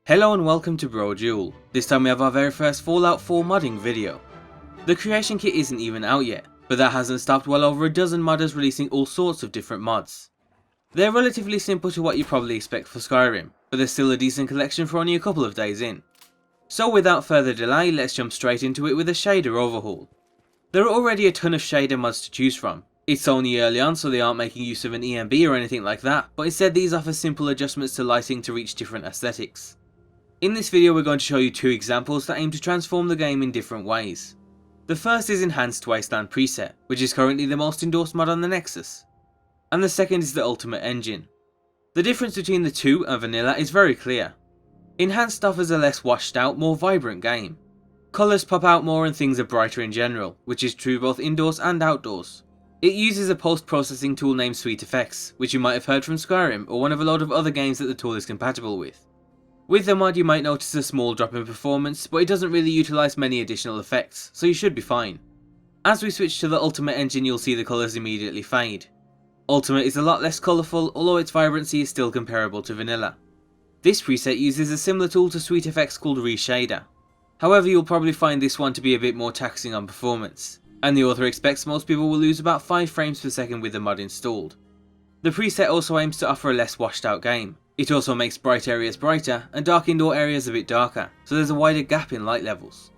Hello and welcome to Brodual. This time we have our very first Fallout 4 modding video. The creation kit isn't even out yet, but that hasn't stopped well over a dozen modders releasing all sorts of different mods. They're relatively simple to what you probably expect for Skyrim, but there's still a decent collection for only a couple of days in. So without further delay, let's jump straight into it with a shader overhaul. There are already a ton of shader mods to choose from. It's only early on, so they aren't making use of an EMB or anything like that, but instead these offer simple adjustments to lighting to reach different aesthetics. In this video we're going to show you two examples that aim to transform the game in different ways. The first is Enhanced Wasteland preset, which is currently the most endorsed mod on the Nexus. And the second is the Ultimate Engine. The difference between the two and vanilla is very clear. Enhanced offers a less washed out, more vibrant game. Colours pop out more and things are brighter in general, which is true both indoors and outdoors. It uses a post-processing tool named Sweet Effects, which you might have heard from Skyrim or one of a load of other games that the tool is compatible with. With the mod you might notice a small drop in performance, but it doesn't really utilise many additional effects, so you should be fine. As we switch to the Ultimate Engine you'll see the colours immediately fade. Ultimate is a lot less colourful, although its vibrancy is still comparable to vanilla. This preset uses a similar tool to Sweet Effects called Reshader. However, you'll probably find this one to be a bit more taxing on performance, and the author expects most people will lose about 5 frames per second with the mod installed. The preset also aims to offer a less washed out game. It also makes bright areas brighter and dark indoor areas a bit darker, so there's a wider gap in light levels.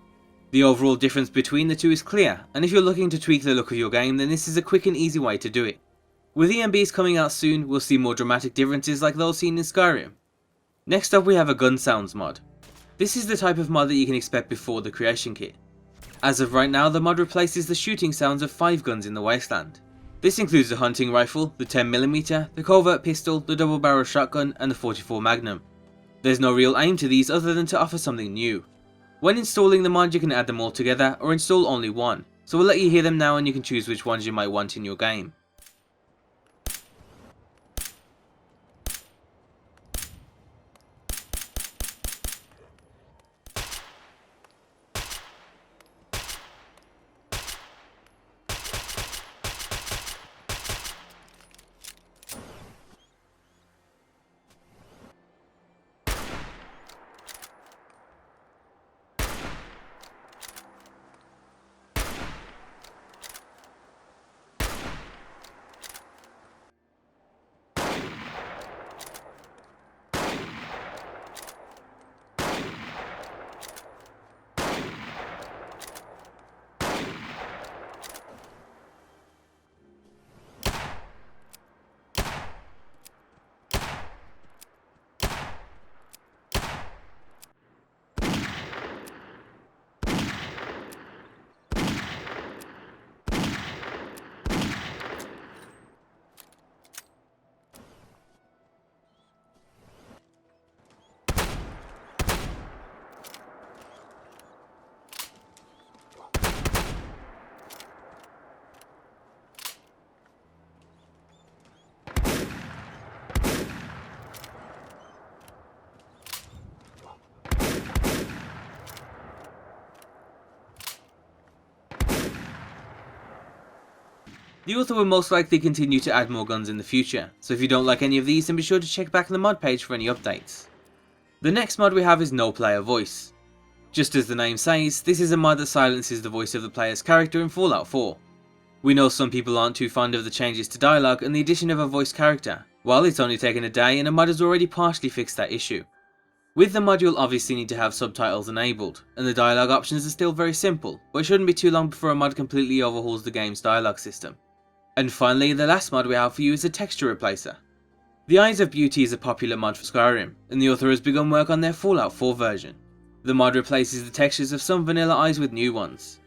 The overall difference between the two is clear, and if you're looking to tweak the look of your game then this is a quick and easy way to do it. With EMBs coming out soon, we'll see more dramatic differences like those seen in Skyrim. Next up we have a Gun Sounds mod. This is the type of mod that you can expect before the creation kit. As of right now, the mod replaces the shooting sounds of 5 guns in the Wasteland. This includes the hunting rifle, the 10mm, the covert pistol, the double barrel shotgun and the 44 Magnum. There's no real aim to these other than to offer something new. When installing the mod you can add them all together or install only one, so we'll let you hear them now and you can choose which ones you might want in your game. The author will most likely continue to add more guns in the future, so if you don't like any of these then be sure to check back on the mod page for any updates. The next mod we have is NoPlayerVoice. Just as the name says, this is a mod that silences the voice of the player's character in Fallout 4. We know some people aren't too fond of the changes to dialogue and the addition of a voice character, while it's only taken a day and a mod has already partially fixed that issue. With the mod you'll obviously need to have subtitles enabled, and the dialogue options are still very simple, but it shouldn't be too long before a mod completely overhauls the game's dialogue system. And finally, the last mod we have for you is a texture replacer. The Eyes of Beauty is a popular mod for Skyrim, and the author has begun work on their Fallout 4 version. The mod replaces the textures of some vanilla eyes with new ones.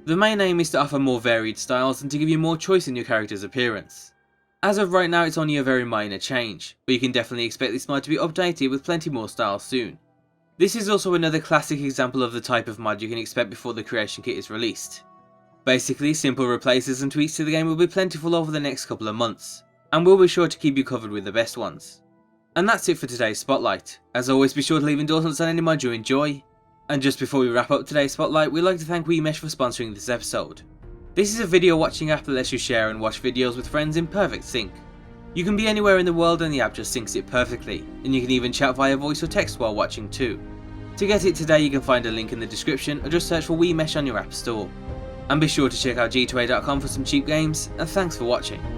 The main aim is to offer more varied styles and to give you more choice in your character's appearance. As of right now it's only a very minor change, but you can definitely expect this mod to be updated with plenty more styles soon. This is also another classic example of the type of mod you can expect before the creation kit is released. Basically, simple replaces and tweaks to the game will be plentiful over the next couple of months, and we'll be sure to keep you covered with the best ones. And that's it for today's Spotlight. As always, be sure to leave endorsements on any mod you enjoy. And just before we wrap up today's Spotlight, we'd like to thank WeMesh for sponsoring this episode. This is a video watching app that lets you share and watch videos with friends in perfect sync. You can be anywhere in the world and the app just syncs it perfectly, and you can even chat via voice or text while watching too. To get it today you can find a link in the description or just search for WeMesh on your app store. And be sure to check out g2a.com for some cheap games, and thanks for watching.